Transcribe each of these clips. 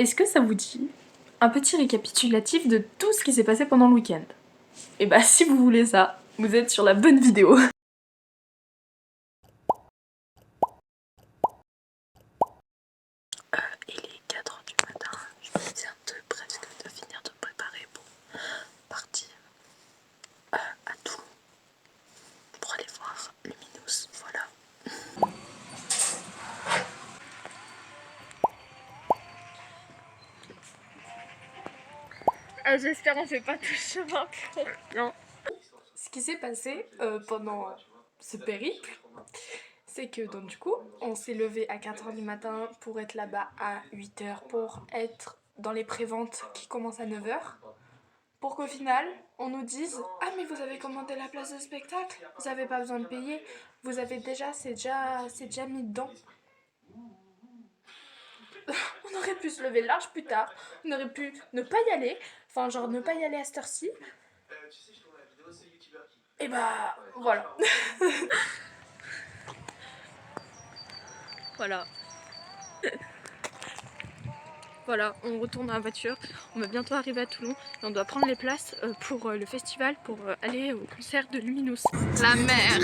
Est-ce que ça vous dit un petit récapitulatif de tout ce qui s'est passé pendant le week-end? Et bah si vous voulez ça, vous êtes sur la bonne vidéo. Il est 4h du matin, je viens presque de finir de préparer pour partir à Toulon pour aller voir Luminous, voilà. J'espère on fait pas tout le chemin pour rien. Ce qui s'est passé pendant ce périple, c'est que donc du coup on s'est levé à 4h du matin pour être là-bas à 8h pour être dans les préventes qui commencent à 9h, pour qu'au final on nous dise « Ah mais vous avez commandé la place de spectacle, vous avez pas besoin de payer, vous avez déjà, c'est déjà mis dedans ». On aurait pu se lever large plus tard, on aurait pu ne pas y aller, enfin genre ne pas y aller à cette heure-ci. Et bah voilà. Voilà. Voilà, on retourne dans la voiture, on va bientôt arriver à Toulon et on doit prendre les places pour le festival, pour aller au concert de Luminous. La mer.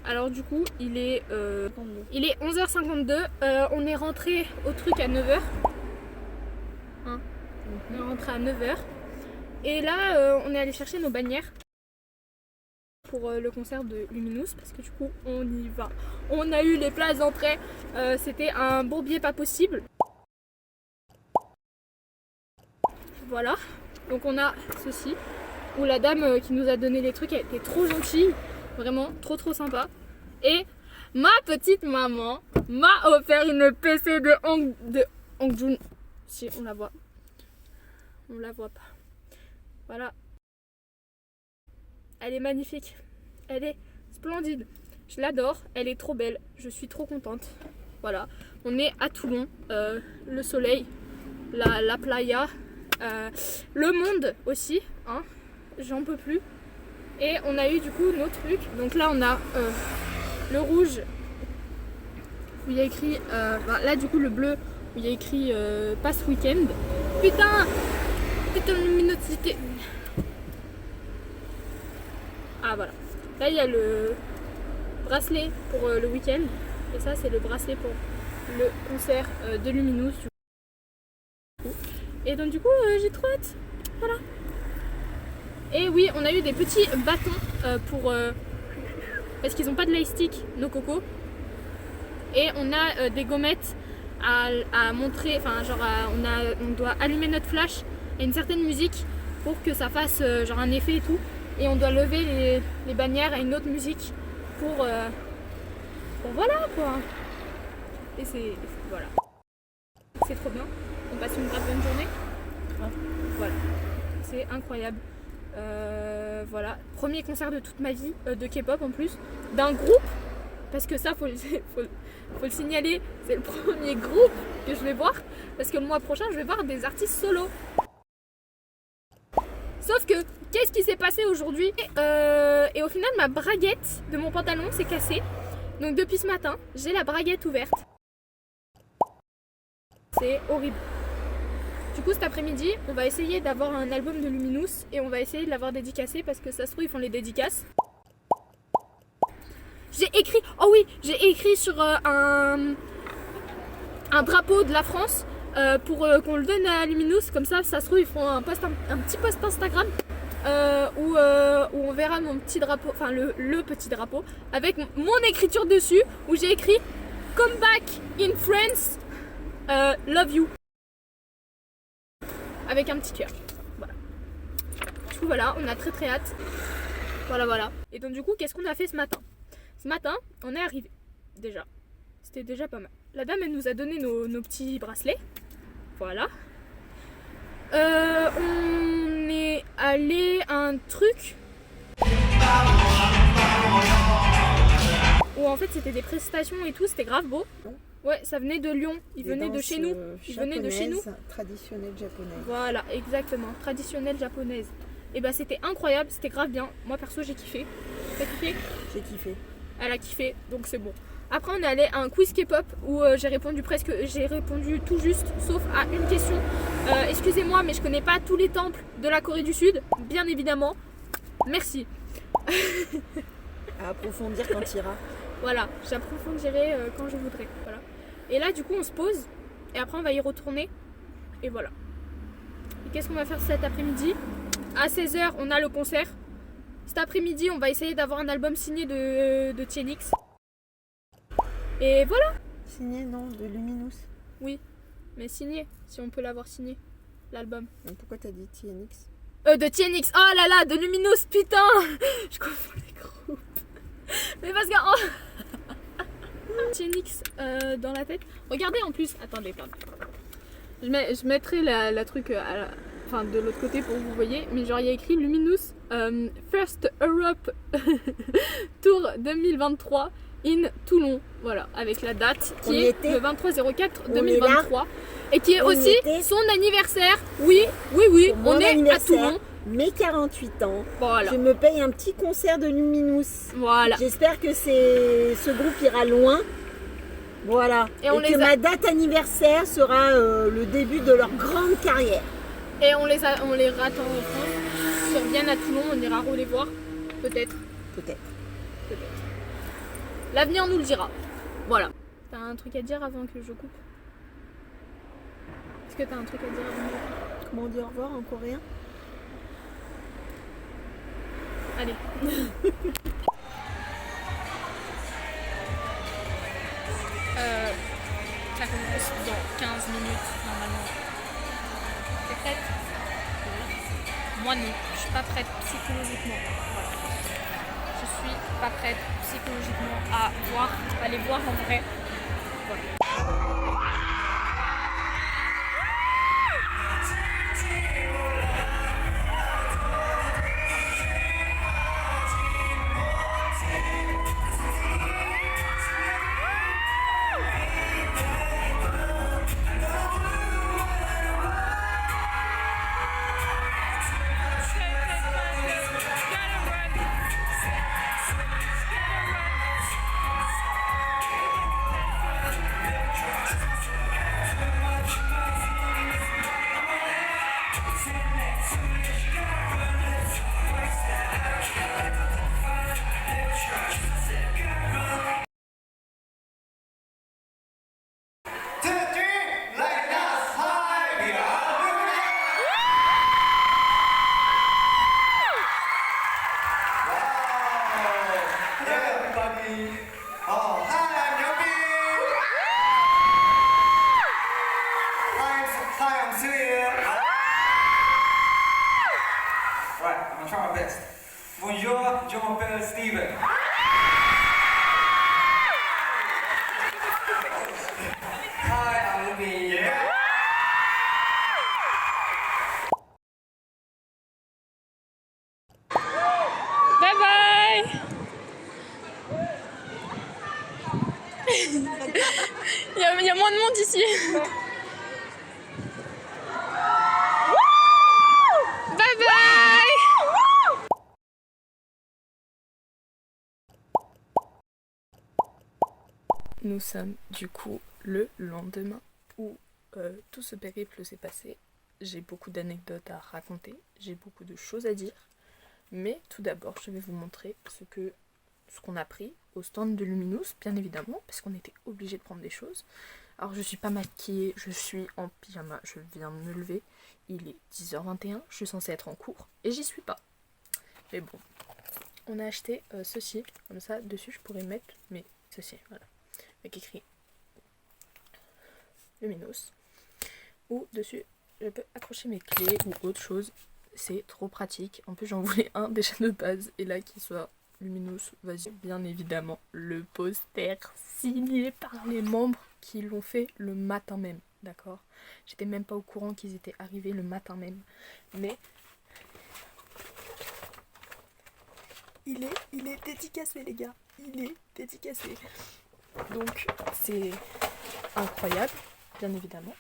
Alors du coup, il est 11h52, on est rentré au truc à 9h. Hein, on est rentré à 9h. Et là, on est allé chercher nos bannières pour le concert de Luminous, parce que du coup on y va. On a eu les places d'entrée, c'était un bourbier pas possible. Voilà, donc on a ceci, où la dame qui nous a donné les trucs, elle était trop gentille, vraiment trop sympa. Et ma petite maman m'a offert une PC de Hongjoong. Si on la voit pas, voilà. Elle est magnifique, elle est splendide, je l'adore, elle est trop belle, je suis trop contente. Voilà, on est à Toulon, le soleil, la playa, le monde aussi, hein, j'en peux plus. Et on a eu du coup nos trucs, donc là on a le rouge où il y a écrit, là du coup le bleu où il y a écrit pass week-end. Putain de luminosité. Ah voilà, là il y a le bracelet pour le week-end et ça c'est le bracelet pour le concert de Luminous. Et donc du coup j'ai trop hâte, voilà. Et oui, on a eu des petits bâtons pour parce qu'ils n'ont pas de lightstick, nos cocos. Et on a des gommettes à montrer, enfin genre on doit allumer notre flash à une certaine musique pour que ça fasse genre un effet et tout. Et on doit lever les bannières à une autre musique pour voilà quoi. Et c'est voilà. C'est trop bien. On passe une grave bonne journée. Voilà. C'est incroyable. Voilà. Premier concert de toute ma vie de K-pop en plus. D'un groupe. Parce que ça faut le signaler. C'est le premier groupe que je vais voir. Parce que le mois prochain je vais voir des artistes solo. Sauf que, qu'est-ce qui s'est passé aujourd'hui et au final, ma braguette de mon pantalon s'est cassée. Donc depuis ce matin, j'ai la braguette ouverte. C'est horrible. Du coup, cet après-midi, on va essayer d'avoir un album de Luminous et on va essayer de l'avoir dédicacé parce que ça se trouve, ils font les dédicaces. J'ai écrit, oh oui, j'ai écrit sur un drapeau de la France. Pour qu'on le donne à Luminous, comme ça se trouve ils font un petit post Instagram où on verra mon petit drapeau, enfin le petit drapeau avec mon écriture dessus où j'ai écrit Come back in France, love you, avec un petit cœur. Voilà. Du coup voilà, on a très hâte. Voilà. Et donc du coup qu'est-ce qu'on a fait ce matin? Ce matin on est arrivé déjà. C'était déjà pas mal. La dame elle nous a donné nos petits bracelets. Voilà. On est allé à un truc où en fait c'était des prestations et tout, c'était grave beau. Ouais, ça venait de Lyon, ils venaient de chez nous. Ils venaient de chez nous. Traditionnelle japonaise. Voilà, exactement, traditionnelle japonaise. Et bah c'était incroyable, c'était grave bien. Moi perso j'ai kiffé. T'as kiffé? J'ai kiffé. Elle a kiffé, donc c'est bon. Après on est allé à un quiz K-pop où j'ai répondu tout juste sauf à une question. Excusez-moi mais je connais pas tous les temples de la Corée du Sud, bien évidemment. Merci. À approfondir quand tu iras. Voilà, j'approfondirai quand je voudrais. Voilà. Et là du coup on se pose et après on va y retourner. Et voilà. Et qu'est-ce qu'on va faire cet après-midi? À 16h on a le concert. Cet après-midi on va essayer d'avoir un album signé de TNX. Et voilà. Signé, non, de Luminous. Oui, mais signé, si on peut l'avoir signé, l'album. Mais pourquoi t'as dit TNX? De TNX, oh là là, de Luminous, putain. Je confonds les groupes. Mais parce que... Oh. TNX dans la tête. Regardez en plus, attendez, pardon. Je mettrai la truc de l'autre côté pour que vous voyez. Mais genre il y a écrit Luminous First Europe Tour 2023 in Toulon. Voilà, avec la date qui est le 23/04/2023 et qui est aussi son anniversaire. Oui, on est à Toulon. Mes 48 ans, voilà. Je me paye un petit concert de Luminous. Voilà. J'espère que ce groupe ira loin. Voilà. Et que ma date anniversaire sera le début de leur grande carrière. Et on les attend en France. S'ils reviennent à Toulon, on ira les voir. Peut-être. L'avenir nous le dira. Voilà. T'as un truc à dire avant que je coupe? Est-ce que t'as un truc à dire avant que je coupe? Comment on dit au revoir en coréen? Allez. Ça commence dans 15 minutes normalement. T'es prête? Moi non, je suis pas prête psychologiquement. Voilà. Je suis pas prête psychologiquement à aller voir en vrai. Voilà. Bonjour, je m'appelle Steven. Hi, I'm Louis. Bye bye. Il y a moins de monde ici. Bye bye. Nous sommes du coup le lendemain où tout ce périple s'est passé. J'ai beaucoup d'anecdotes à raconter, j'ai beaucoup de choses à dire. Mais tout d'abord, je vais vous montrer ce qu'on a pris au stand de Luminous, bien évidemment, parce qu'on était obligé de prendre des choses. Alors je suis pas maquillée, je suis en pyjama, je viens de me lever. Il est 10h21, je suis censée être en cours et j'y suis pas. Mais bon, on a acheté ceci, comme ça, dessus je pourrais mettre ceci, voilà. Avec écrit Luminous. Ou dessus, je peux accrocher mes clés ou autre chose. C'est trop pratique. En plus, j'en voulais un déjà de base. Et là, qu'il soit Luminous, vas-y. Bien évidemment, le poster signé par les membres qui l'ont fait le matin même. D'accord? J'étais même pas au courant qu'ils étaient arrivés le matin même. Mais il est dédicacé, les gars. Il est dédicacé. Donc, c'est incroyable, bien évidemment.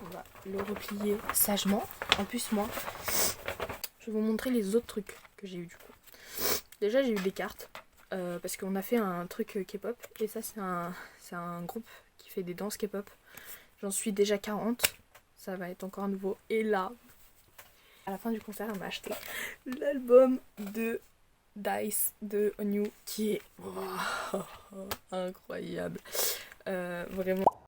On va le replier sagement. En plus, moi, je vais vous montrer les autres trucs que j'ai eu du coup. Déjà, j'ai eu des cartes parce qu'on a fait un truc K-pop et ça c'est un groupe qui fait des danses K-pop. J'en suis déjà 40, ça va être encore un nouveau. Et là, à la fin du concert, on m'a acheté l'album de Dice de Onyu qui est incroyable. Vraiment.